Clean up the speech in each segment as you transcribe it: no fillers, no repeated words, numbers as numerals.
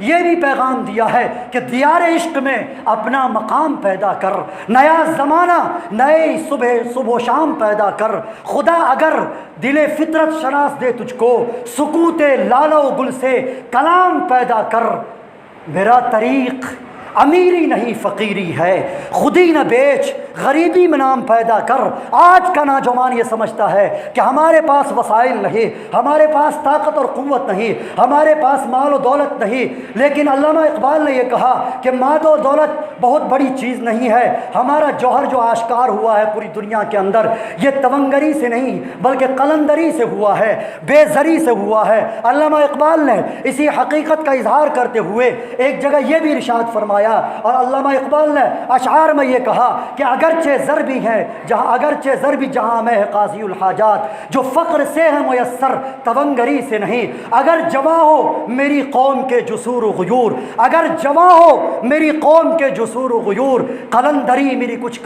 یہ بھی پیغام دیا ہے کہ دیار عشق میں اپنا مقام پیدا کر، نیا زمانہ نئی صبح و شام پیدا کر۔ خدا اگر دل فطرت شناس دے تجھ کو، سکوت لالہ و گل سے کلام پیدا کر۔ میرا طریق امیری نہیں فقیری ہے، خودی نہ بیچ غریبی میں نام پیدا کر۔ آج کا نوجوان یہ سمجھتا ہے کہ ہمارے پاس وسائل نہیں، ہمارے پاس طاقت اور قوت نہیں، ہمارے پاس مال و دولت نہیں، لیکن علامہ اقبال نے یہ کہا کہ مال و دولت بہت بڑی چیز نہیں ہے، ہمارا جوہر جو آشکار ہوا ہے پوری دنیا کے اندر، یہ تونگری سے نہیں بلکہ قلندری سے ہوا ہے، بے زری سے ہوا ہے۔ علامہ اقبال نے اسی حقیقت کا اظہار کرتے ہوئے ایک جگہ یہ بھی ارشاد فرمایا، اور علامہ اقبال نے اشعار میں یہ کہا کہ اگرچہ زر بھی ہے جہاں میں ہے قاضی الحاجات، جو فقر سے ہے میسر تونگری سے نہیں۔ اگر جواں ہو میری قوم کے جسور و غیور، اگر جواں ہو میری قوم کے جسور و غیور، قلندری میری کچھ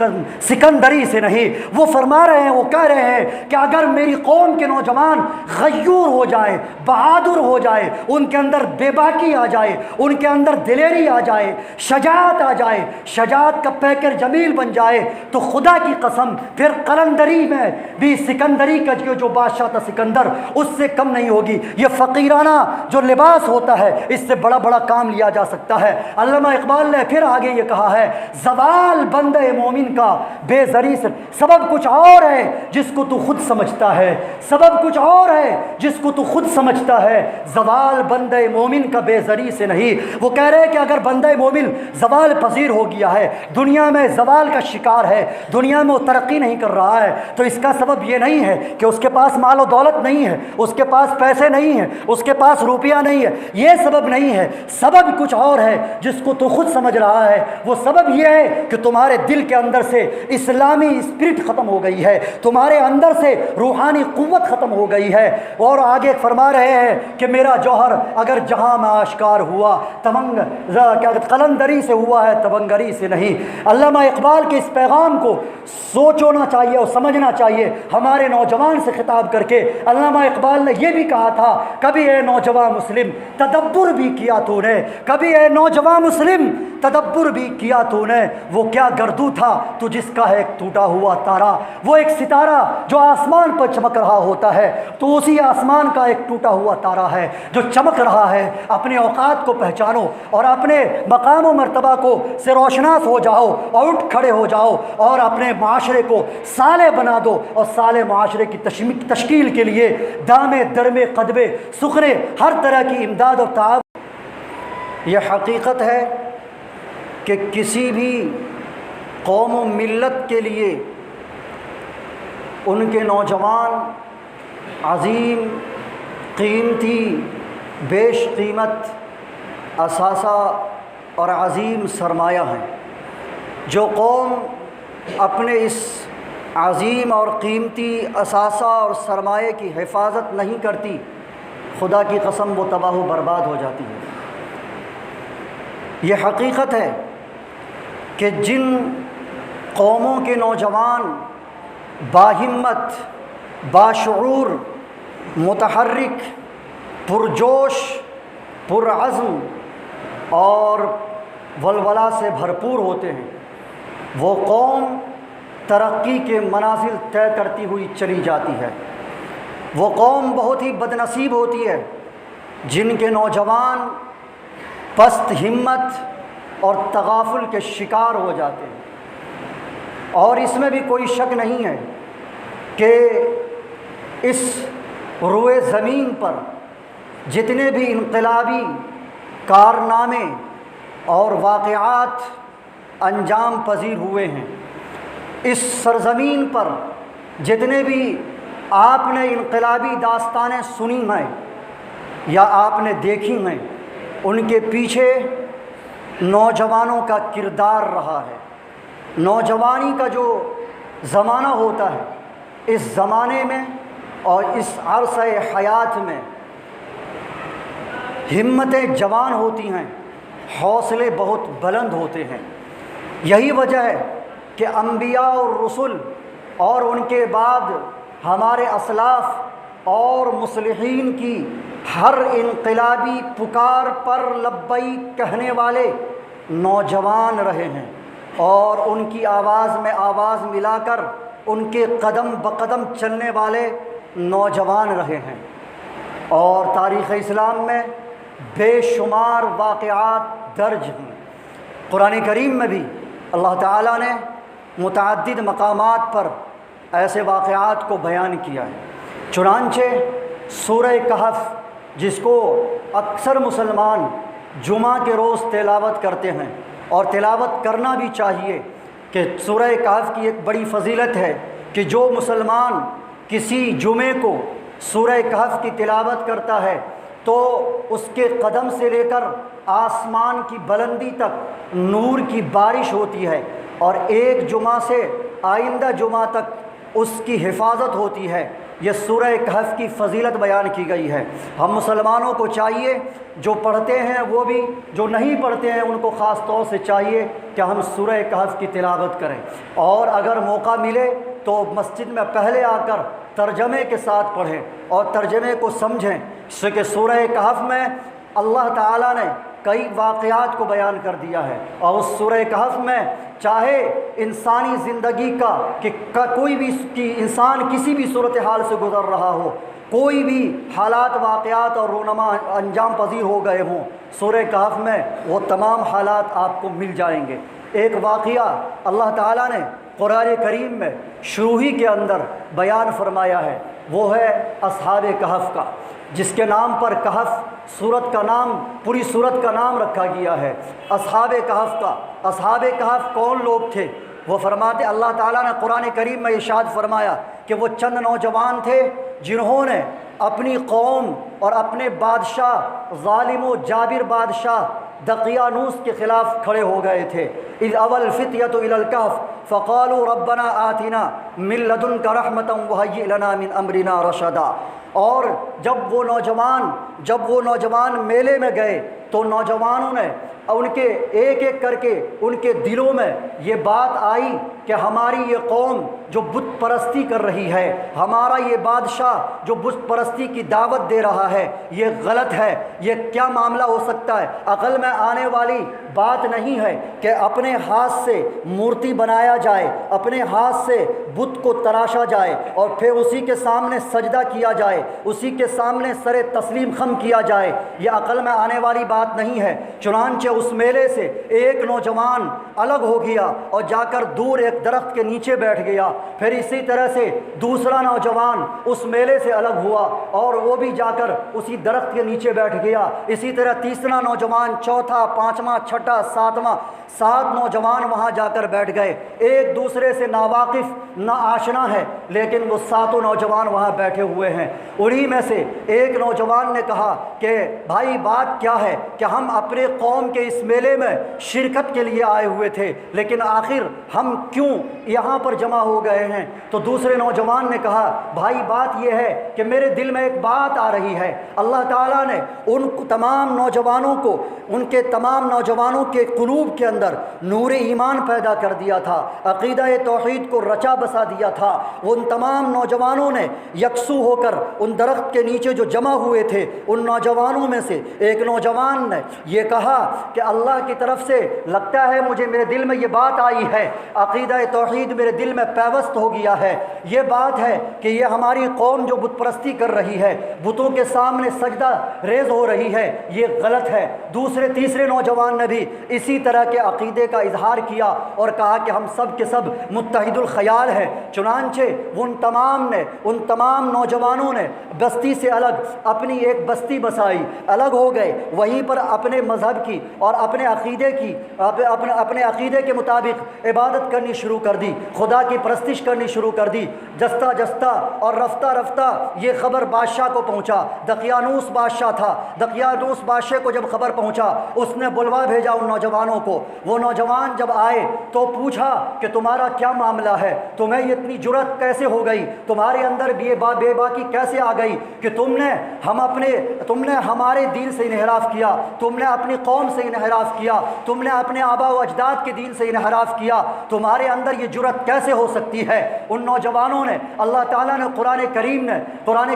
سکندری سے نہیں۔ وہ فرما رہے ہیں، وہ کہہ رہے ہیں کہ اگر میری قوم کے نوجوان غیور ہو جائے، بہادر ہو جائے، ان کے اندر بے باکی آ جائے، ان کے اندر دلیری آ جائے، شجاعت آ جائے، شجاعت کا پیکر جمیل بن جائے، تو خدا کی قسم پھر قلندری میں بھی سکندری کا جو بادشاہ تھا سکندر، اس سے کم نہیں ہوگی۔ یہ فقیرانہ جو لباس ہوتا ہے، اس سے بڑا بڑا کام لیا جا سکتا ہے۔ علامہ اقبال نے پھر آگے یہ کہا ہے، زوال بندے مومن کا بے زری سے، سبب کچھ اور ہے جس کو تو خود سمجھتا ہے، سبب کچھ اور ہے جس کو تو خود سمجھتا ہے، زوال بندے مومن کا بے زری سے نہیں۔ وہ کہہ رہے ہیں کہ اگر بندے مومن زوال پذیر ہو گیا ہے، دنیا میں زوال کا شکار ہے، دنیا میں وہ ترقی نہیں کر رہا ہے، تو اس کا سبب یہ نہیں ہے کہ اس کے پاس مال و دولت نہیں ہے، اس کے پاس پیسے نہیں ہیں، اس کے پاس روپیہ نہیں ہے، یہ سبب نہیں ہے، سبب کچھ اور ہے جس کو تو خود سمجھ رہا ہے۔ وہ سبب یہ ہے کہ تمہارے دل کے اندر سے اسلامی اسپرٹ ختم ہو گئی ہے، تمہارے اندر سے روحانی قوت ختم ہو گئی ہے۔ اور آگے فرما رہے ہیں کہ میرا جوہر اگر جہاں میں آشکار ہوا، قلندری سے ہوا ہے تونگری سے نہیں۔ علامہ اقبال کے اس پیغام کو سوچنا چاہیے اور سمجھنا چاہیے۔ ہمارے نوجوان سے خطاب کر کے علامہ اقبال نے یہ بھی کہا تھا، کبھی اے نوجوان مسلم تدبر بھی کیا تو نے، کبھی اے نوجوان مسلم تدبر بھی کیا تو نے، وہ کیا گردو تھا تو جس کا ہے ایک ٹوٹا ہوا تارا۔ وہ ایک ستارہ جو آسمان پر چمک رہا ہوتا ہے، تو اسی آسمان کا ایک ٹوٹا ہوا تارا ہے جو چمک رہا ہے۔ اپنے اوقات کو پہچانو اور اپنے مقام و مرتبہ کو سے روشناس ہو جاؤ اور اٹھ کھڑے ہو جاؤ، اور اپنے معاشرے کو صالح بنا دو، اور صالح معاشرے کی تشکیل کے لیے دامے درمے قدبے سخرے ہر طرح کی امداد اور تعاون۔ یہ حقیقت ہے کہ کسی بھی قوم و ملت کے لیے ان کے نوجوان عظیم، قیمتی، بیش قیمت اثاثہ اور عظیم سرمایہ ہیں۔ جو قوم اپنے اس عظیم اور قیمتی اثاثہ اور سرمایہ کی حفاظت نہیں کرتی، خدا کی قسم وہ تباہ و برباد ہو جاتی ہے۔ یہ حقیقت ہے کہ جن قوموں کے نوجوان باہمت، باشعور، متحرک، پرجوش، پرعزم اور ولولہ سے بھرپور ہوتے ہیں، وہ قوم ترقی کے منازل طے کرتی ہوئی چلی جاتی ہے۔ وہ قوم بہت ہی بدنصیب ہوتی ہے جن کے نوجوان پست ہمت اور تغافل کے شکار ہو جاتے ہیں۔ اور اس میں بھی کوئی شک نہیں ہے کہ اس روئے زمین پر جتنے بھی انقلابی کارنامے اور واقعات انجام پذیر ہوئے ہیں، اس سرزمین پر جتنے بھی آپ نے انقلابی داستانیں سنی ہیں یا آپ نے دیکھی ہیں، ان کے پیچھے نوجوانوں کا کردار رہا ہے۔ نوجوانی کا جو زمانہ ہوتا ہے، اس زمانے میں اور اس عرصہ حیات میں ہمتیں جوان ہوتی ہیں، حوصلے بہت بلند ہوتے ہیں۔ یہی وجہ ہے کہ انبیاء اور رسل اور ان کے بعد ہمارے اسلاف اور مصلحین کی ہر انقلابی پکار پر لبیک کہنے والے نوجوان رہے ہیں، اور ان کی آواز میں آواز ملا کر ان کے قدم بقدم چلنے والے نوجوان رہے ہیں۔ اور تاریخ اسلام میں بے شمار واقعات درج ہیں۔ قرآن کریم میں بھی اللہ تعالیٰ نے متعدد مقامات پر ایسے واقعات کو بیان کیا ہے۔ چنانچہ سورہ کہف، جس کو اکثر مسلمان جمعہ کے روز تلاوت کرتے ہیں اور تلاوت کرنا بھی چاہیے، کہ سورہ کہف کی ایک بڑی فضیلت ہے کہ جو مسلمان کسی جمعے کو سورہ کہف کی تلاوت کرتا ہے تو اس کے قدم سے لے کر آسمان کی بلندی تک نور کی بارش ہوتی ہے، اور ایک جمعہ سے آئندہ جمعہ تک اس کی حفاظت ہوتی ہے۔ یہ سورہ کہف کی فضیلت بیان کی گئی ہے۔ ہم مسلمانوں کو چاہیے، جو پڑھتے ہیں وہ بھی، جو نہیں پڑھتے ہیں ان کو خاص طور سے چاہیے کہ ہم سورہ کہف کی تلاوت کریں، اور اگر موقع ملے تو مسجد میں پہلے آ کر ترجمے کے ساتھ پڑھیں اور ترجمے کو سمجھیں، اس کہ سورہ کہف میں اللہ تعالیٰ نے کئی واقعات کو بیان کر دیا ہے، اور اس سورہ کہف میں چاہے انسانی زندگی کا کہ کوئی بھی انسان کسی بھی صورتحال سے گزر رہا ہو، کوئی بھی حالات واقعات اور رونما انجام پذیر ہو گئے ہوں، سورہ کہف میں وہ تمام حالات آپ کو مل جائیں گے۔ ایک واقعہ اللہ تعالیٰ نے قرآن کریم میں شروع ہی کے اندر بیان فرمایا ہے، وہ ہے اصحاب کہف کا، جس کے نام پر کہف سورت کا نام، پوری سورت کا نام رکھا گیا ہے اصحاب کہف کا۔ اصحاب کہف کون لوگ تھے؟ وہ فرماتے، اللہ تعالیٰ نے قرآن کریم میں ارشاد فرمایا کہ وہ چند نوجوان تھے جنہوں نے اپنی قوم اور اپنے بادشاہ ظالم و جابر بادشاہ دقیانوس کے خلاف کھڑے ہو گئے تھے۔ اذ اول الفتیۃ الی الکہف فقالوا ربنا آتنا من لدنک رحمۃ وہیئ لنا من امرنا رشدا۔ اور جب وہ نوجوان میلے میں گئے تو نوجوانوں نے ان کے ایک ایک کر کے ان کے دلوں میں یہ بات آئی کہ ہماری یہ قوم جو بت پرستی کر رہی ہے، ہمارا یہ بادشاہ جو بت پرستی کی دعوت دے رہا ہے، یہ غلط ہے، یہ کیا معاملہ ہو سکتا ہے؟ عقل میں آنے والی بات نہیں ہے کہ اپنے ہاتھ سے مورتی بنایا جائے، اپنے ہاتھ سے بت کو تراشا جائے اور پھر اسی کے سامنے سجدہ کیا جائے، اسی کے سامنے سر تسلیم خم کیا جائے، یہ عقل میں آنے والی بات نہیں ہے۔ چنانچہ اس میلے سے ایک نوجوان الگ ہو گیا اور جا کر دور ایک درخت کے نیچے بیٹھ گیا، پھر اسی طرح سے دوسرا نوجوان اس میلے سے الگ ہوا اور وہ بھی جا کر اسی درخت کے نیچے بیٹھ گیا، اسی طرح تیسرا نوجوان، چوتھا، پانچواں، چھٹا، ساتواں، 7 نوجوان وہاں جا کر بیٹھ گئے، ایک دوسرے سے ناواقف نہ آشنا ہے، لیکن وہ 7 نوجوان وہاں بیٹھے ہوئے ہیں۔ انہی میں سے ایک نوجوان نے کہا کہ بھائی بات کیا ہے کہ ہم اپنے قوم کے اس میلے میں شرکت کے لیے آئے ہوئے تھے، لیکن آخر ہم کیوں یہاں پر جمع ہو گئے ہیں؟ تو دوسرے نوجوان نے کہا بھائی بات یہ ہے کہ میرے دل میں ایک بات آ رہی ہے، اللہ تعالیٰ نے ان تمام نوجوانوں کو، ان کے تمام نوجوانوں کے قلوب کے اندر نور ایمان پیدا کر دیا تھا، عقیدہ توحید کو رچا بسا دیا تھا۔ ان تمام نوجوانوں نے یکسو ہو کر ان درخت کے نیچے جو جمع ہوئے تھے، ان نوجوانوں میں سے ایک نوجوان نے یہ کہا کہ اللہ کی طرف سے لگتا ہے مجھے، میرے دل میں یہ بات آئی ہے، عقیدہ توحید میرے دل میں پیوست ہو گیا ہے، یہ بات ہے کہ یہ ہماری قوم جو بت پرستی کر رہی ہے، بتوں کے سامنے سجدہ ریز ہو رہی ہے، یہ غلط ہے۔ دوسرے تیسرے نوجوان نے بھی اسی طرح کے عقیدے کا اظہار کیا اور کہا کہ ہم سب کے سب متحد الخیال ہیں۔ چنانچہ ان تمام نوجوانوں نے بستی سے الگ اپنی ایک بستی بسائی، الگ ہو گئے، وہیں پر اپنے مذہب کی اور اپنے عقیدے کے مطابق عبادت کرنی شروع کر دی، خدا کی پرستش کرنی شروع کر دی۔ جستا جستا اور رفتہ رفتہ یہ خبر بادشاہ کو پہنچا، دقیانوس بادشاہ تھا، دقیانوس بادشاہ کو جب خبر پہنچا اس نے بلوا بھیجا ان نوجوانوں کو۔ وہ نوجوان جب آئے تو پوچھا کہ تمہارا کیا معاملہ ہے، تمہیں اتنی جرأت کیسے ہو گئی، تمہارے اندر بے باکی کیسے آ گئی کہ تم نے ہمارے دین سے انحراف کیا، تم نے اپنی قوم سے انحراف کیا، تم نے اپنے آباء و اجداد کے دین سے انحراف کیا، تمہارے اندر یہ جرأت کیسے ہو سکتی ہے؟ ان نوجوانوں نے اللہ تعالیٰ نے قرآن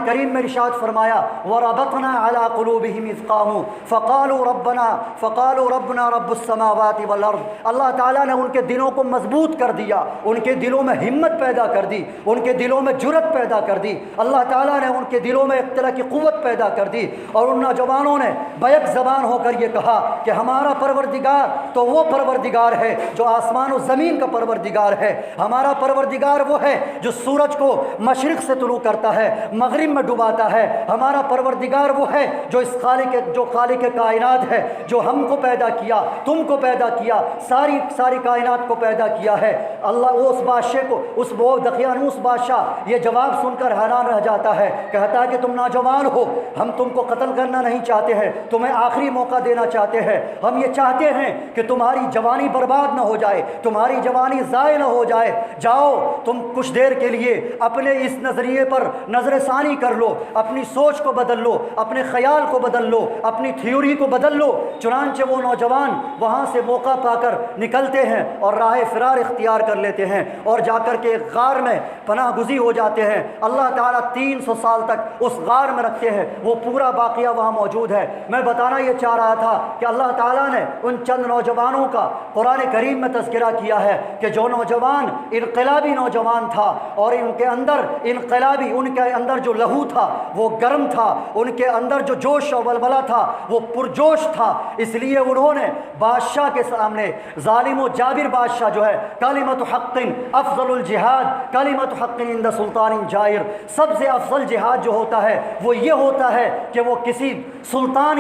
کریم میں ارشاد فرمایا وَرَبَطْنَا عَلَىٰ قُلُوبِهِمْ إِذْ قَامُوا فَقَالُوا رَبُّنَا رَبُّ السَّمَاوَاتِ وَالْأَرْضِ۔ اللہ تعالیٰ نے ان کے دلوں کو مضبوط کر دیا، ان کے دلوں میں ہمت پیدا کر دی، ان کے دلوں میں جرأت پیدا کر دی، اللہ تعالیٰ نے ان کے دلوں میں ایک طرح کی قوت پیدا کر دی، اور ان نوجوانوں نے بیک زبان ہو کر یہ کہا کہ ہمارا پروردگار تو وہ پروردگار ہے جو آسمان و زمین کا پروردگار ہے، ہمارا پروردگار وہ ہے جو سورج کو مشرق سے طلوع کرتا ہے مغرب میں ڈباتا ہے، ہمارا پروردگار وہ ہے جو خالق کائنات ہے، جو ہم کو پیدا کیا، تم کو پیدا کیا، ساری کائنات کو پیدا کیا ہے۔ اللہ اس بادشاہ کو، وہ دقیانوس بادشاہ یہ جواب سن کر حیران رہ جاتا ہے، کہتا ہے کہ تم نوجوان ہو، ہم تم کو قتل کرنا نہیں چاہتے ہیں، تمہیں آخری موقع دینا چاہتے ہیں، ہم یہ چاہتے ہیں کہ تمہاری جوانی برباد نہ ہو جائے، تمہاری جوانی ضائع نہ ہو جائے، جاؤ تم کچھ دیر کے لیے اپنے اس نظریے پر نظر ثانی کر لو، اپنی سوچ کو بدل لو، اپنے خیال کو بدل لو، اپنی تھیوری کو بدل لو۔ چنانچہ وہ نوجوان وہاں سے موقع پا کر نکلتے ہیں اور راہ فرار اختیار کر لیتے ہیں اور جا کر کے ایک غار میں پناہ گزی ہو جاتے ہیں۔ اللہ تعالیٰ 300 سال تک اس غار میں رکھتے ہیں، وہ پورا واقعہ وہاں موجود ہے۔ میں بتانا یہ چاہ رہا تھا کہ اللہ تعالیٰ نے ان چند نوجوانوں کا قرآن کریم میں تذکرہ کیا ہے کہ جو نوجوان انقلابی نوجوان تھا اور ان کے اندر جو لہو تھا وہ گرم تھا، ان کے اندر جو جوش و ولولہ تھا وہ پرجوش تھا، اس لیے انہوں نے بادشاہ کے سامنے، ظالم و جابر بادشاہ جو ہے، کلمۃ حق افضل الجہاد کلمۃ حق عند سلطان جائر، سب سے افضل جہاد جو ہوتا ہے وہ یہ ہوتا ہے کہ وہ کسی سلطان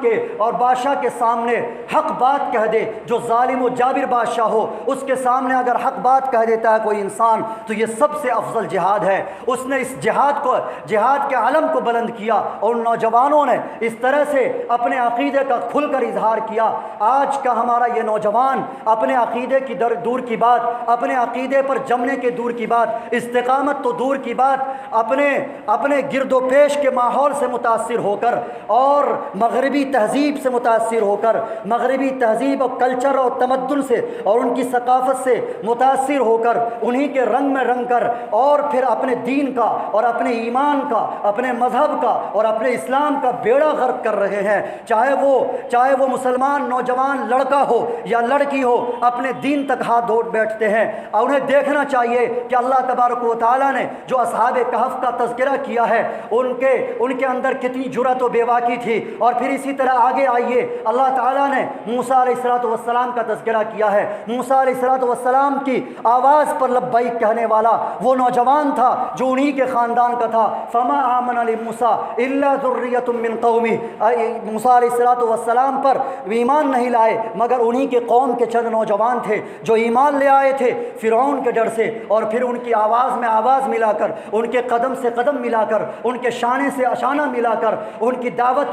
کے اور بادشاہ کے سامنے حق بات کہہ دے۔ جو ظالم و جابر بادشاہ ہو اس کے سامنے اگر حق بات کہہ دیتا ہے کوئی انسان تو یہ سب سے افضل جہاد ہے۔ اس نے اس جہاد کے علم کو بلند کیا اور ان نوجوانوں نے اس طرح سے اپنے عقیدے کا کھل کر اظہار کیا۔ آج کا ہمارا یہ نوجوان اپنے عقیدے کی دور کی بات، اپنے عقیدے پر جمنے کے دور کی بات، استقامت تو دور کی بات، اپنے گرد و پیش کے ماحول سے متاثر ہو کر اور مغربی تہذیب سے متاثر ہو کر، مغربی تہذیب اور کلچر اور تمدن سے اور ان کی ثقافت سے متاثر ہو کر انہی کے رنگ میں رنگ کر اور پھر اپنے دین کا اور اپنے ایمان کا، اپنے مذہب کا اور اپنے اسلام کا بیڑا غرق کر رہے ہیں۔ چاہے وہ مسلمان نوجوان لڑکا ہو یا لڑکی ہو، اپنے دین تک ہاتھ دھو بیٹھتے ہیں، اور انہیں دیکھنا چاہیے کہ اللہ تبارک و تعالیٰ نے جو اصحاب کہف کا تذکرہ کیا ہے ان کے اندر کتنی جرأت و بے باکی تھی۔ اور پھر اسی طرح آگے آئیے، اللہ تعالیٰ نے موسیٰ علیہ السلام کا تذکرہ کیا ہے۔ موسیٰ علیہ السلام کی آواز پر لبیک کہنے والا وہ نوجوان تھا جو انہی کے خاندان کا تھا۔ فما آمن لموسیٰ الا ذریۃ من قومہ، موسیٰ علیہ السلام پر ایمان نہیں لائے مگر انہی کے قوم کے چند نوجوان تھے جو ایمان لے آئے تھے فرعون کے ڈر سے، اور پھر ان کی آواز میں آواز ملا کر، ان کے قدم سے قدم ملا کر، ان کے شانے سے شانہ ملا کر ان کی دعوت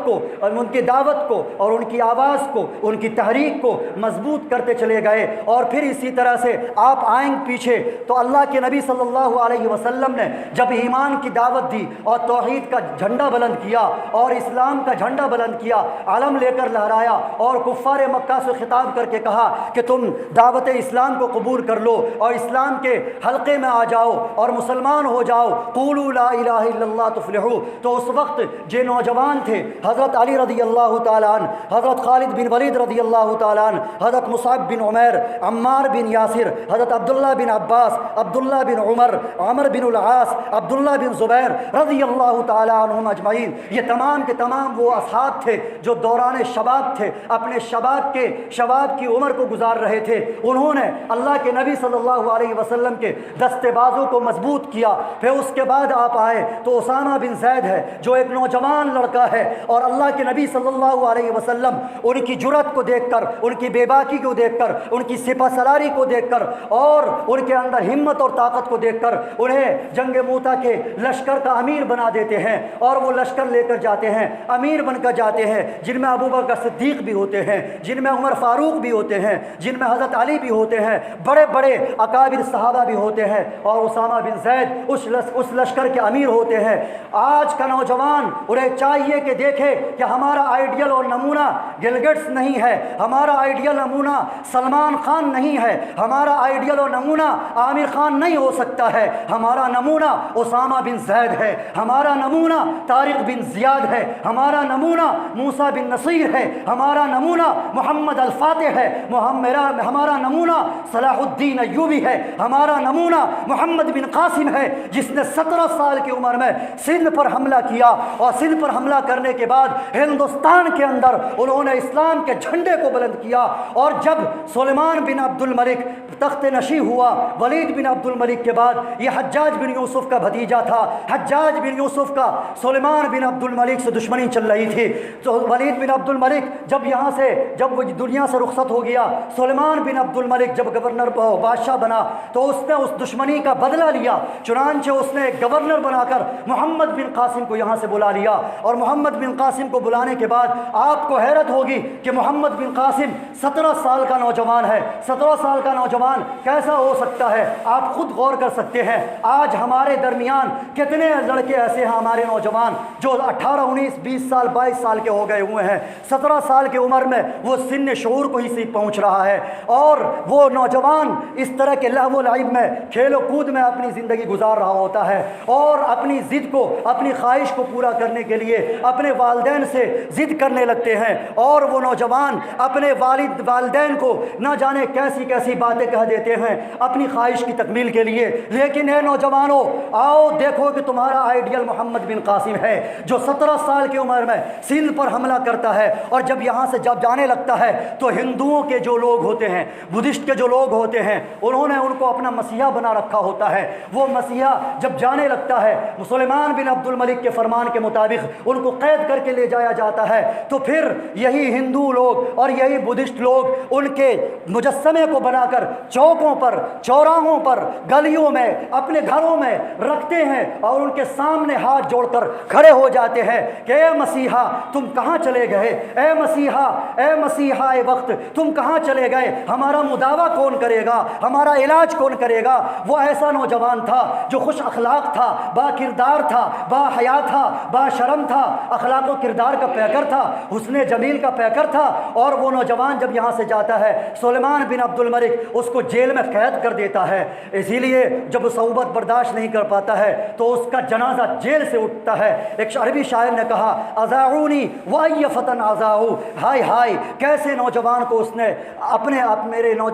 کو اور ان کی آواز کو، ان کی تحریک کو مضبوط کرتے چلے گئے۔ اور پھر اسی طرح سے آپ آئیں پیچھے تو اللہ کے نبی صلی اللہ علیہ وسلم نے جب ایمان کی دعوت دی اور توحید کا جھنڈا بلند کیا اور اسلام کا جھنڈا بلند کیا، علم لے کر لہرایا اور کفار مکہ سے خطاب کر کے کہا کہ تم دعوت اسلام کو قبول کر لو اور اسلام کے حلقے میں آ جاؤ اور مسلمان ہو جاؤ، قولوا لا الہ الا اللہ تفلحوا، تو اس وقت جو نوجوان تھے حضرت علی رضی اللہ تعالیٰ عنہ، حضرت خالد بن ولید رضی اللہ تعالیٰ عنہ، حضرت مصعب بن عمیر، عمار بن یاسر، حضرت عبداللہ بن عباس، عبداللہ بن عمر، عمر بن العاص، عبداللہ بن زبیر رضی اللہ تعالیٰ عنہم اجمعین، یہ تمام کے تمام وہ اصحاب تھے جو دوران شباب تھے، اپنے شباب کی عمر کو گزار رہے تھے۔ انہوں نے اللہ کے نبی صلی اللہ علیہ وسلم کے دستے بازو کو مضبوط کیا۔ پھر اس کے بعد آپ آئے تو اسامہ بن زید ہے جو ایک نوجوان لڑکا ہے، اور اللہ کے نبی صلی اللہ علیہ وسلم ان کی جرأت کو دیکھ کر، ان کی بے باکی کو دیکھ کر، ان کی سپہ سالاری کو دیکھ کر اور ان کے اندر ہمت اور طاقت کو دیکھ کر انہیں جنگ موتا کے لشکر کا امیر بنا دیتے ہیں، اور وہ لشکر لے کر جاتے ہیں، امیر بن کر جاتے ہیں، جن میں ابو بکر صدیق بھی ہوتے ہیں، جن میں عمر فاروق بھی ہوتے ہیں، جن میں حضرت علی بھی ہوتے ہیں، بڑے بڑے اکابر صحابہ بھی ہوتے ہیں، اور اسامہ بن زید اس لشکر کے امیر ہوتے ہیں۔ آج کا نوجوان انہیں چاہیے کہ دیکھے کہ ہمارا آئیڈیل اور نمونہ گلگٹس نہیں ہے، ہمارا آئیڈیل نمونہ سلمان خان نہیں ہے، ہمارا آئیڈیل اور نمونہ عامر خان نہیں ہو سکتا ہے، ہمارا نمونہ اسامہ بن زید ہے، ہمارا نمونہ طارق بن زیاد ہے، ہمارا نمونہ موسیٰ بن نصیر ہے، ہمارا نمونہ محمد الفاتح ہے، ہمارا نمونہ صلاح الدین ایوبی ہے، ہمارا نمونہ محمد بن قاسم ہے، جس نے 17 سال کی عمر میں سندھ پر حملہ کیا، اور سندھ پر حملہ کرنے کے بعد ہندوستان کے اندر انہوں نے اسلام کے جھنڈے کو بلند کیا۔ اور جب سلیمان بن عبد الملک تخت نشین ہوا، ولید بن عبد الملک کے بعد یہ حجاج بن یوسف کا بھتیجا تھا، حجاج بن یوسف کا سلیمان بن عبد الملک سے دشمنی چل رہی تھی، تو ولید بن عبد الملک جب وہ دنیا سے رخصت ہو گیا، سلیمان بن عبد الملک جب گورنر بادشاہ بنا تو اس نے اس دشمنی کا بدلہ لیا، چنانچہ اس نے ایک گورنر بنا کر محمد بن قاسم کو یہاں سے بلا لیا، اور محمد بن قاسم کو بلانے کے بعد آپ کو حیرت ہوگی کہ محمد بن قاسم 17 سال کا نوجوان ہے، 17 سال کا نوجوان کیسا ہو سکتا ہے؟ آپ خود غور کر سکتے ہیں، آج ہمارے درمیان کتنے لڑکے ایسے ہیں ہمارے نوجوان جو 18 19 20 سال 22 سال کے ہو گئے ہوئے ہیں، 17 سال کی عمر میں وہ سن شعور کو ہی سے پہنچ رہا ہے، اور وہ نوجوان اس طرح کے لہو و لعب میں کھیل و کود میں اپنی زندگی گزار رہا ہوتا ہے، اور اپنی ضد کو، اپنی خواہش کو پورا کرنے کے لیے اپنے والدین سے ضد کرنے لگتے ہیں، اور وہ نوجوان اپنے والدین کو نہ جانے کیسی کیسی باتیں کہہ دیتے ہیں اپنی خواہش کی تکمیل کے لیے۔ لیکن اے نوجوانوں، آؤ دیکھو کہ تمہارا آئیڈیل محمد بن قاسم ہے، جو 17 سال کی عمر میں سندھ پر حملہ کرتا ہے، اور جب یہاں سے جب جانے لگتا ہے تو ہندوؤں کے جو لوگ ہوتے ہیں، بدھسٹ کے جو لوگ ہوتے ہیں، انہوں نے ان کو اپنا مسیحا بنا رکھا ہوتا ہے، وہ مسیحا جب جانے لگتا ہے سلیمان بن عبد الملک کے فرمان کے مطابق ان کو قید کر کے لے جایا جاتا ہے، تو پھر یہی ہندو لوگ اور یہی بدھسٹ لوگ ان کے مجسمے کو بنا کر چوکوں پر، چوراہوں پر، گلیوں میں، اپنے گھروں میں رکھتے ہیں، اور ان کے سامنے ہاتھ جوڑ کر کھڑے ہو جاتے ہیں کہ اے مسیحا تم کہاں چلے گئے، اے مسیحا وقت تم کہاں چلے گئے، ہمارا مداوع کون کرے گا، ہمارا علاج کون کرے گا۔ وہ ایسا نوجوان تھا جو خوش اخلاق تھا، با کردار تھا، با حیا تھا، با شرم تھا، اخلاق و کردار کا پیکر تھا، حسن جمیل کا پیکر تھا، اور وہ نوجوان جب یہاں سے جاتا ہے سلیمان بن عبد الملک اس کو جیل میں قید کر دیتا ہے، اسی لیے جب وہ صعوبت برداشت نہیں کر پاتا ہے تو اس کا جنازہ جیل سے اٹھتا ہے۔ ایک عربی شاعر نے کہا اذاعونی وای فتن اذاعو، ہائے ہائے کیسے نوجوان کو اس نے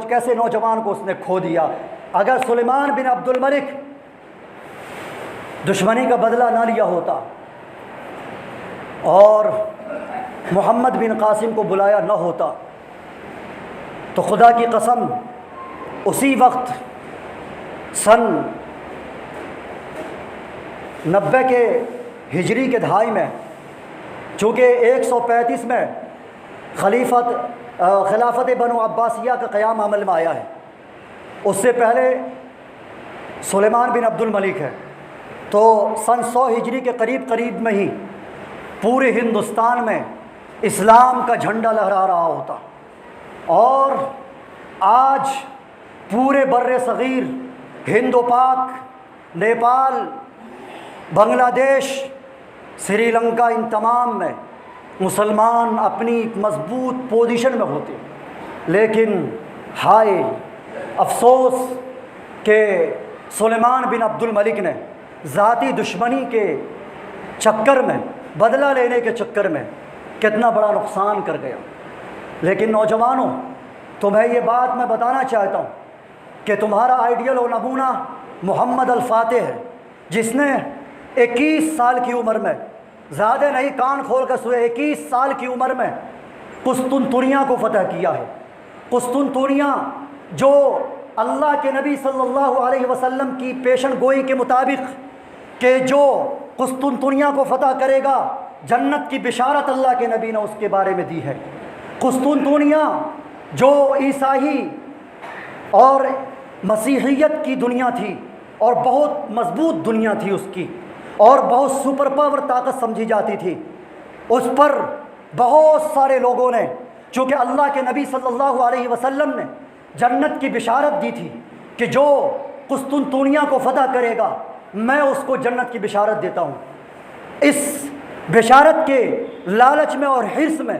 کیسے نوجوان کو اس نے کھو دیا۔ اگر سلیمان بن عبد الملک دشمنی کا بدلہ نہ لیا ہوتا اور محمد بن قاسم کو بلایا نہ ہوتا تو خدا کی قسم اسی وقت سن 90 کے ہجری کے دہائی میں، چونکہ 135 میں خلافت بنو عباسیہ کا قیام عمل میں آیا ہے، اس سے پہلے سلیمان بن عبد الملک ہے، تو سن 100 ہجری کے قریب میں ہی پورے ہندوستان میں اسلام کا جھنڈا لہرا رہا ہوتا، اور آج پورے بر صغیر، ہند و پاک، نیپال، بنگلہ دیش، سری لنکا، ان تمام میں مسلمان اپنی مضبوط پوزیشن میں ہوتے، لیکن ہائے افسوس کہ سلیمان بن عبد الملک نے ذاتی دشمنی کے چکر میں، بدلہ لینے کے چکر میں کتنا بڑا نقصان کر گیا۔ لیکن نوجوانوں، تمہیں یہ بات میں بتانا چاہتا ہوں کہ تمہارا آئیڈیل و نمونہ محمد الفاتح ہے، جس نے 21 سال کی عمر میں، زیادہ نہیں کان کھول کر سوئے، 21 سال کی عمر میں قسطنطنیہ کو فتح کیا ہے۔ قسطنطنیہ جو اللہ کے نبی صلی اللہ علیہ وسلم کی پیشن گوئی کے مطابق کہ جو قسطنطنیہ کو فتح کرے گا جنت کی بشارت اللہ کے نبی نے اس کے بارے میں دی ہے۔ قسطنطنیہ جو عیسائی اور مسیحیت کی دنیا تھی، اور بہت مضبوط دنیا تھی اس کی، اور بہت سپر پاور طاقت سمجھی جاتی تھی، اس پر بہت سارے لوگوں نے، چونکہ اللہ کے نبی صلی اللہ علیہ وسلم نے جنت کی بشارت دی تھی کہ جو قسطنطنیہ کو فتح کرے گا میں اس کو جنت کی بشارت دیتا ہوں، اس بشارت کے لالچ میں اور حرص میں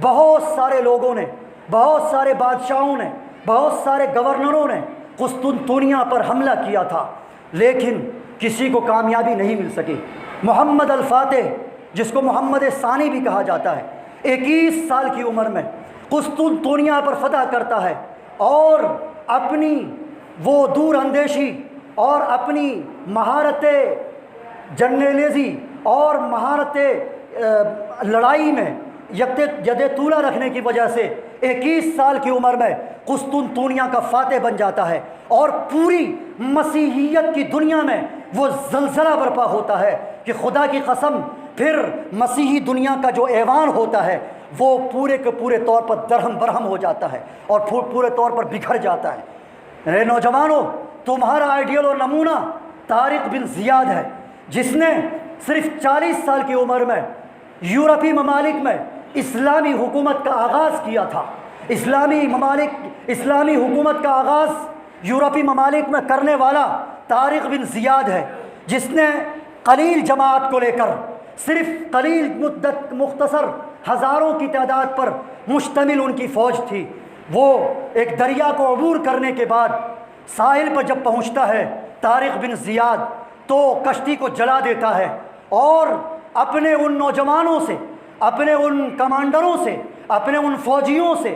بہت سارے لوگوں نے، بہت سارے بادشاہوں نے، بہت سارے گورنروں نے قسطنطنیہ پر حملہ کیا تھا، لیکن کسی کو کامیابی نہیں مل سکی۔ محمد الفاتح، جس کو محمد ثانی بھی کہا جاتا ہے، 21 سال کی عمر میں قسطنطنیہ پر فتح کرتا ہے اور اپنی وہ دور اندیشی اور اپنی مہارت جرنیلزی اور مہارت لڑائی میں ید طولہ رکھنے کی وجہ سے 21 سال کی عمر میں قسطنطنیہ کا فاتح بن جاتا ہے، اور پوری مسیحیت کی دنیا میں وہ زلزلہ برپا ہوتا ہے کہ خدا کی قسم پھر مسیحی دنیا کا جو ایوان ہوتا ہے وہ پورے کے پورے طور پر درہم برہم ہو جاتا ہے اور پورے طور پر بکھر جاتا ہے۔ میرے نوجوانوں، تمہارا آئیڈیل اور نمونہ طارق بن زیاد ہے، جس نے صرف 40 سال کی عمر میں یورپی ممالک میں اسلامی حکومت کا آغاز کیا تھا۔ اسلامی حکومت کا آغاز یورپی ممالک میں کرنے والا طارق بن زیاد ہے، جس نے قلیل جماعت کو لے کر صرف قلیل مختصر ہزاروں کی تعداد پر مشتمل ان کی فوج تھی۔ وہ ایک دریا کو عبور کرنے کے بعد ساحل پر جب پہنچتا ہے طارق بن زیاد تو کشتی کو جلا دیتا ہے اور اپنے ان نوجوانوں سے، اپنے ان کمانڈروں سے، اپنے ان فوجیوں سے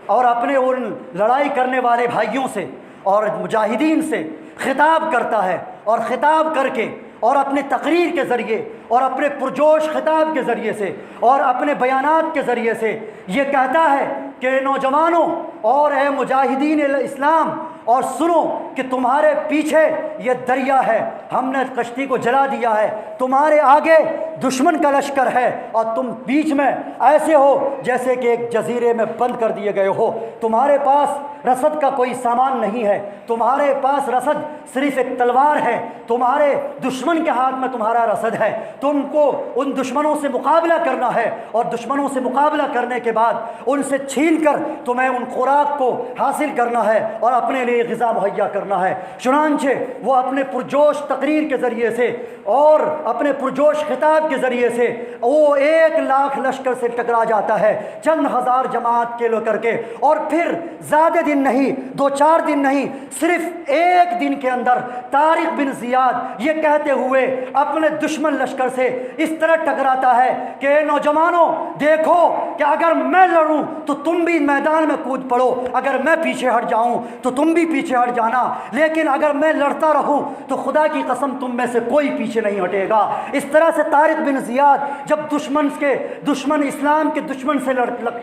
اور اپنے ان لڑائی کرنے والے بھائیوں سے اور مجاہدین سے خطاب کرتا ہے، اور خطاب کر کے اور اپنے تقریر کے ذریعے اور اپنے پرجوش خطاب کے ذریعے سے اور اپنے بیانات کے ذریعے سے یہ کہتا ہے کہ نوجوانوں اور اے مجاہدین اسلام، اور سنو کہ تمہارے پیچھے یہ دریا ہے، ہم نے کشتی کو جلا دیا ہے، تمہارے آگے دشمن کا لشکر ہے اور تم بیچ میں ایسے ہو جیسے کہ ایک جزیرے میں بند کر دیے گئے ہو، تمہارے پاس رسد کا کوئی سامان نہیں ہے، تمہارے پاس رسد صرف ایک تلوار ہے، تمہارے دشمن کے ہاتھ میں تمہارا رسد ہے، تم کو ان دشمنوں سے مقابلہ کرنا ہے، اور دشمنوں سے مقابلہ کرنے کے بعد ان سے چھین کر تمہیں ان خوراک کو حاصل کرنا ہے اور اپنے لیے غذا مہیا کرنا ہے۔ چنانچہ وہ اپنے پرجوش تقریر کے ذریعے سے اور اپنے پرجوش خطاب کے ذریعے سے وہ 1,00,000 لشکر سے ٹکرا جاتا ہے، چند ہزار جماعت کے لو کر کے، اور پھر زیادہ دن نہیں، 2-4 دن نہیں، صرف 1 دن کے اندر طارق بن زیاد یہ کہتے ہوئے اپنے دشمن لشکر سے اس طرح ٹکراتا ہے کہ اے نوجوانوں دیکھو کہ اگر میں لڑوں تو تم بھی میدان میں کود پڑو، اگر میں پیچھے ہٹ جاؤں تو تم بھی پیچھے ہٹ جانا، لیکن اگر میں لڑتا رہوں تو خدا کی قسم تم میں سے کوئی پیچھے نہیں ہٹے گا۔ اس طرح سے طارق بن زیاد جب دشمن اسلام کے دشمن سے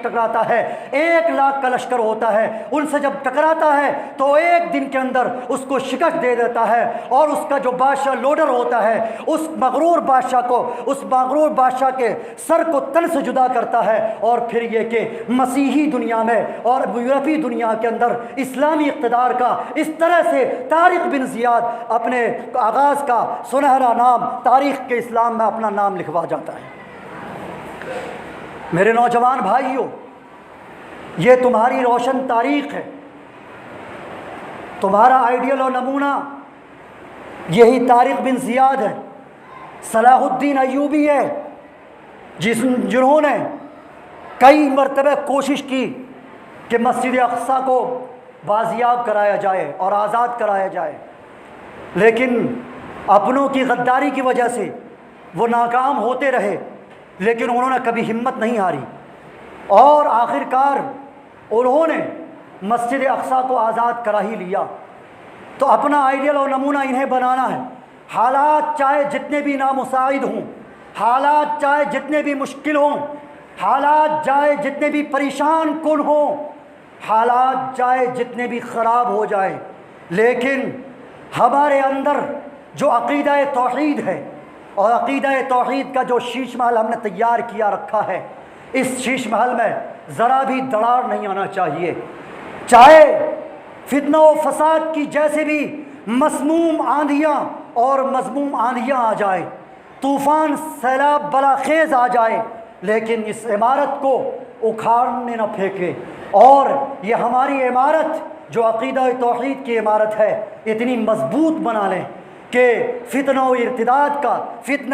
ٹکراتا ہے، 1,00,000 کا لشکر ہوتا ہے، ان سے جب ٹکراتا ہے تو 1 دن کے اندر اس کو شکست دے دیتا ہے، اور اس کا جو بادشاہ لوڈر ہوتا ہے اس مغرور بادشاہ کے سر کو تن سے جدا کرتا ہے، اور پھر یہ کہ مسیحی دنیا میں اور یورپی دنیا کے اندر اسلامی اقتدار کا اس طرح سے طارق بن زیاد اپنے آغاز کا سنہرا نام تاریخ کے اسلام میں اپنا نام لکھوا جاتا ہے۔ میرے نوجوان بھائیوں، یہ تمہاری روشن تاریخ ہے، تمہارا آئیڈیل اور نمونہ یہی طارق بن زیاد ہے، صلاح الدین ایوبی ہے، جنہوں نے کئی مرتبہ کوشش کی کہ مسجد اقصیٰ کو بازیاب کرایا جائے اور آزاد کرایا جائے، لیکن اپنوں کی غداری کی وجہ سے وہ ناکام ہوتے رہے، لیکن انہوں نے کبھی ہمت نہیں ہاری، اور آخر کار انہوں نے مسجد اقصیٰ کو آزاد کرا ہی لیا۔ تو اپنا آئیڈیل اور نمونہ انہیں بنانا ہے، حالات چاہے جتنے بھی نامساعد ہوں، حالات چاہے جتنے بھی مشکل ہوں، حالات چاہے جتنے بھی پریشان کن ہوں، حالات چاہے جتنے بھی خراب ہو جائے، لیکن ہمارے اندر جو عقیدہ توحید ہے اور عقیدہ توحید کا جو شیش محل ہم نے تیار کیا رکھا ہے، اس شیش محل میں ذرا بھی دراڑ نہیں آنا چاہیے، چاہے فتنہ و فساد کی جیسے بھی مسموم آندھیاں اور مذموم آندھیاں آ جائے، طوفان سیلاب بلا خیز آ جائے، لیکن اس عمارت کو اکھاڑنے نہ پھینکے، اور یہ ہماری عمارت جو عقیدہ توحید کی عمارت ہے اتنی مضبوط بنا لیں کہ فتنہ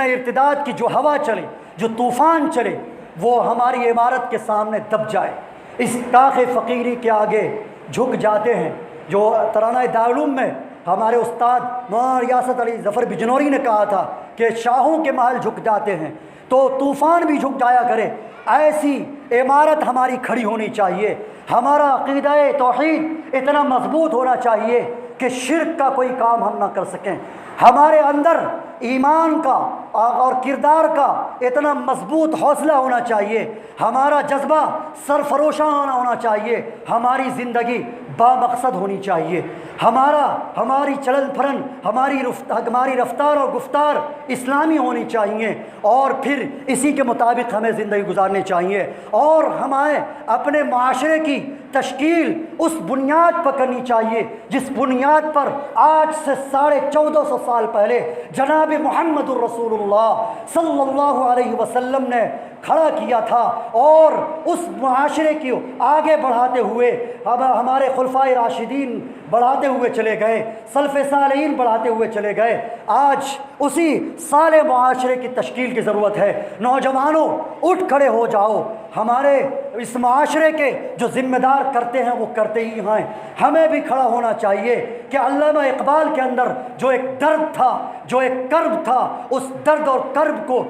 ارتداد کی جو ہوا چلے، جو طوفان چلے، وہ ہماری عمارت کے سامنے دب جائے، اس طاق فقیری کے آگے جھک جاتے ہیں۔ جو ترانہ دارالعلوم میں ہمارے استاد مولانا ریاست علی ظفر بجنوری نے کہا تھا کہ شاہوں کے محل جھک جاتے ہیں تو طوفان بھی جھک جایا کرے، ایسی عمارت ہماری کھڑی ہونی چاہیے۔ ہمارا عقیدہ توحید اتنا مضبوط ہونا چاہیے کہ شرک کا کوئی کام ہم نہ کر سکیں۔ ہمارے اندر ایمان کا اور کردار کا اتنا مضبوط حوصلہ ہونا چاہیے، ہمارا جذبہ سرفروشانہ ہونا چاہیے، ہماری زندگی بامقصد ہونی چاہیے، ہماری چلن پھرن، ہماری رفتار اور گفتار اسلامی ہونی چاہیے، اور پھر اسی کے مطابق ہمیں زندگی گزارنی چاہیے، اور ہمیں اپنے معاشرے کی تشکیل اس بنیاد پر کرنی چاہیے جس بنیاد پر آج سے 1450 سال پہلے جناب محمد الرسول اللہ صلی اللہ علیہ وسلم نے کھڑا کیا تھا، اور اس معاشرے کو آگے بڑھاتے ہوئے اب ہمارے خلفائے راشدین بڑھاتے ہوئے چلے گئے، سلف صالحین بڑھاتے ہوئے چلے گئے۔ آج اسی صالح معاشرے کی تشکیل کی ضرورت ہے۔ نوجوانوں اٹھ کھڑے ہو جاؤ، ہمارے اس معاشرے کے جو ذمہ دار کرتے ہیں وہ کرتے ہی ہیں، ہمیں بھی کھڑا ہونا چاہیے کہ علامہ اقبال کے اندر جو ایک درد تھا، جو ایک کرب تھا، اس درد اور کرب کو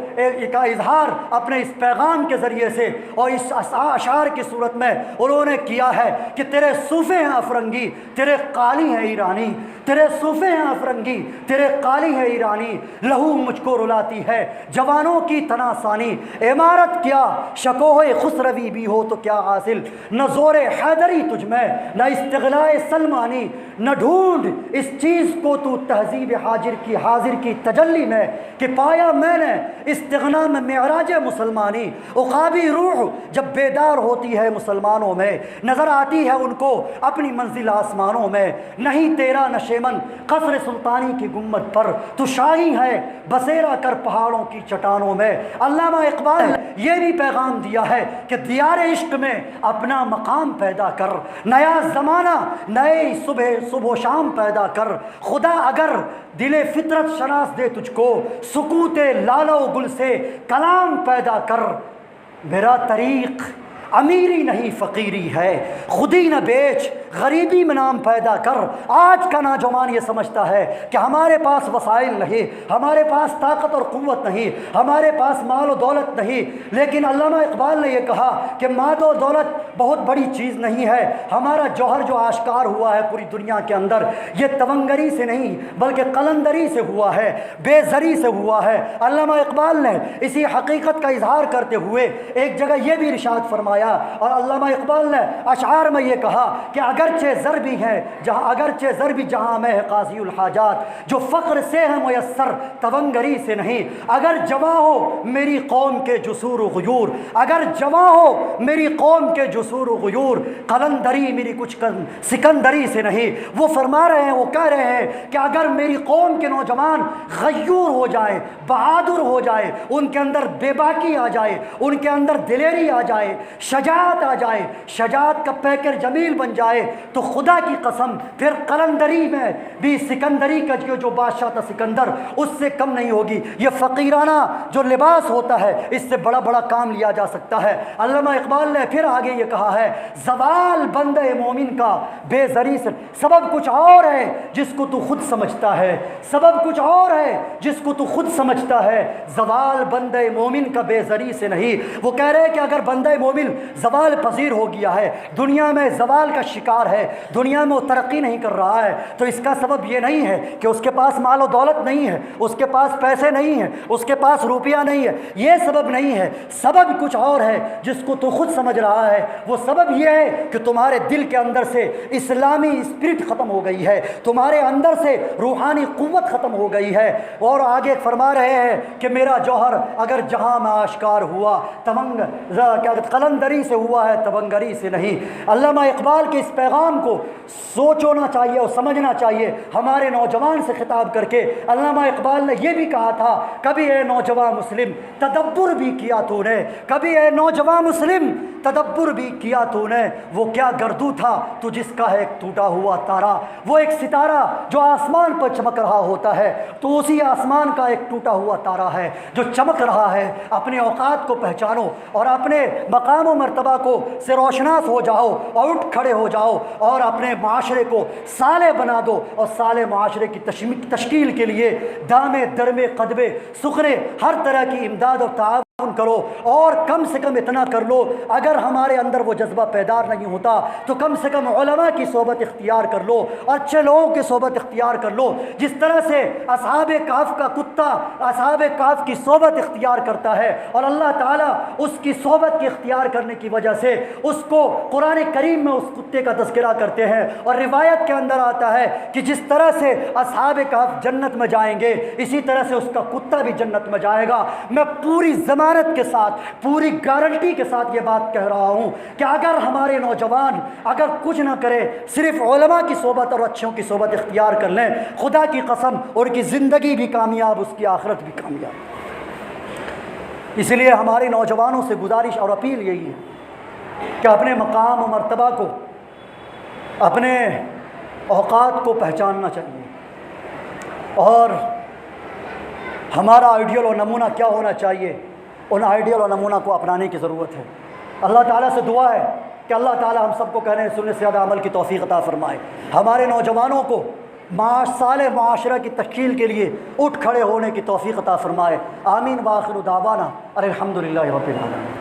کا اظہار اپنے اس پیغام کے ذریعے سے اور اس اشعار کی صورت میں انہوں نے کیا ہے کہ تیرے صوفے ہیں افرنگی، تیرے قالی ہیں ایرانی، تیرے صوفے ہیں افرنگی، تیرے قالی ہے ایرانی، لہو مجھ کو رلاتی ہے جوانوں کی تناسانی، عمارت کیا شکوہ خسروی بھی ہو تو کیا حاصل، نہ زور حیدری تجھ میں نہ استغلاء سلمانی، نہ ڈھونڈ اس چیز کو تو تہذیب حاضر کی تجلی میں کہ پایا میں نے استغنا میں معراج مسلمانی، عقابی روح جب بیدار ہوتی ہے مسلمانوں میں نظر آتی ہے ان کو اپنی منزل آسمانوں میں، نہیں تیرا نشیمن قصر سلطانی کی گنبد پر تو شاہی ہے بسیرا کر پہاڑوں کی چٹانوں میں۔ علامہ اقبال نے یہ بھی پیغام دیا ہے کہ دیار عشق میں اپنا مقام پیدا کر، نیا زمانہ نئے صبح و شام پیدا کر، خدا اگر دل فطرت شناس دے تجھ کو، سکوت لالہ و گل سے کلام پیدا کر، میرا طریق امیری نہیں فقیری ہے، خودی نہ بیچ غریبی میں نام پیدا کر۔ آج کا نوجوان یہ سمجھتا ہے کہ ہمارے پاس وسائل نہیں، ہمارے پاس طاقت اور قوت نہیں، ہمارے پاس مال و دولت نہیں، لیکن علامہ اقبال نے یہ کہا کہ مال و دولت بہت بڑی چیز نہیں ہے، ہمارا جوہر جو آشکار ہوا ہے پوری دنیا کے اندر یہ تونگری سے نہیں بلکہ قلندری سے ہوا ہے، بے زری سے ہوا ہے۔ علامہ اقبال نے اسی حقیقت کا اظہار کرتے ہوئے ایک جگہ یہ بھی ارشاد فرمایا، اور علامہ اقبال نے اشعار میں یہ کہا کہ اگرچہ زر بھی جہاں میں ہے قاضی الحاجات، جو فقر سے ہے میسر تونگری سے نہیں، اگر جواں ہو میری قوم کے جسور و غیور، اگر جواں ہو میری قوم کے جسور و غیور، قلندری میری کچھ سکندری سے نہیں۔ وہ فرما رہے ہیں، وہ کہہ رہے ہیں کہ اگر میری قوم کے نوجوان غیور ہو جائے، بہادر ہو جائے، ان کے اندر بے باکی آ جائے، ان کے اندر دلیری آ جائے، شجاعت آ جائے، شجاعت کا پیکر جمیل بن جائے، تو خدا کی قسم پھر قلندری میں بھی سکندری کا جو بادشاہ تھا سکندر اس سے کم نہیں ہوگی۔ یہ فقیرانہ جو لباس ہوتا ہے اس سے بڑا بڑا کام لیا جا سکتا ہے۔ علامہ اقبال نے پھر آگے یہ کہا ہے، زوال بندے مومن کا بے زری سے، سبب کچھ اور ہے جس کو تو خود سمجھتا ہے، سبب کچھ اور ہے جس کو تو خود سمجھتا ہے، زوال بندے مومن کا بے زری سے نہیں۔ وہ کہہ رہے ہیں کہ اگر بندے مومن زوال پذیر ہو گیا ہے، دنیا میں زوال کا شکار ہے، دنیا میں وہ ترقی نہیں کر رہا ہے، تو اس کا سبب یہ نہیں ہے کہ اس کے پاس مال و دولت نہیں ہے، اس کے پاس پیسے نہیں ہیں، اس کے پاس روپیہ نہیں ہے، یہ سبب نہیں ہے، سبب کچھ اور ہے جس کو تو خود سمجھ رہا ہے۔ وہ سبب یہ ہے کہ تمہارے دل کے اندر سے اسلامی اسپرٹ ختم ہو گئی ہے، تمہارے اندر سے روحانی قوت ختم ہو گئی ہے۔ اور آگے فرما رہے ہیں کہ میرا جوہر اگر جہاں میں آشکار ہوا، قلندری سمندری سے ہوا ہے، تبنگری سے نہیں۔ علامہ اقبال کے اس پیغام کو سوچنا چاہیے اور سمجھنا چاہیے ہمارے نوجوان سے خطاب کر کے۔ علامہ اقبال نے یہ بھی کہا تھا، کبھی اے نوجوان مسلم تدبر بھی کیا تو نے، کبھی اے نوجوان مسلم تدبر بھی کیا تو نے، وہ کیا گردو تھا تو جس کا ہے ایک ٹوٹا ہوا تارا۔ وہ ایک ستارہ جو آسمان پر چمک رہا ہوتا ہے تو اسی آسمان کا ایک ٹوٹا ہوا تارا ہے جو چمک رہا ہے۔ اپنے اوقات کو پہچانو اور اپنے مقام و مرتبہ کو سے روشناس ہو جاؤ اور اٹھ کھڑے ہو جاؤ اور اپنے معاشرے کو صالح بنا دو، اور صالح معاشرے کی تشکیل کے لیے دامے درمے قدبے سخرے ہر طرح کی امداد اور تعاون کرو۔ اور کم سے کم اتنا کر لو، اگر ہمارے اندر وہ جذبہ پیدار نہیں ہوتا تو کم سے کم علماء کی صحبت اختیار کر لو، اچھے لوگوں کی صحبت اختیار کر لو۔ جس طرح سے اصحاب کہف کا کتا اصحاب کہف کی صحبت اختیار کرتا ہے اور اللہ تعالیٰ اس کی صحبت کی اختیار کرنے کی وجہ سے اس کو قرآن کریم میں اس کتے کا تذکرہ کرتے ہیں، اور روایت کے اندر آتا ہے کہ جس طرح سے اصحاب کہف جنت میں جائیں گے اسی طرح سے اس کا کتا بھی جنت میں جائے گا۔ میں پوری ضمانت کے ساتھ، پوری گارنٹی کے ساتھ یہ بات کہہ رہا ہوں کہ اگر ہمارے نوجوان اگر کچھ نہ کرے، صرف علماء کی صحبت اور اچھوں کی صحبت اختیار کر لیں، خدا کی قسم ان کی زندگی بھی کامیاب، اس کی آخرت بھی کامیاب۔ اس لیے ہمارے نوجوانوں سے گزارش اور اپیل یہی ہے کہ اپنے مقام و مرتبہ کو، اپنے اوقات کو پہچاننا چاہیے، اور ہمارا آئیڈیل اور نمونہ کیا ہونا چاہیے، ان آئیڈیل اور نمونہ کو اپنانے کی ضرورت ہے۔ اللہ تعالیٰ سے دعا ہے کہ اللہ تعالیٰ ہم سب کو کہنے سننے سے زیادہ عمل کی توفیق عطا فرمائے، ہمارے نوجوانوں کو صالح معاشرہ کی تشکیل کے لیے اٹھ کھڑے ہونے کی توفیق عطا فرمائے۔ آمین۔ وآخر دعوانا الحمدللہ رب العالمین۔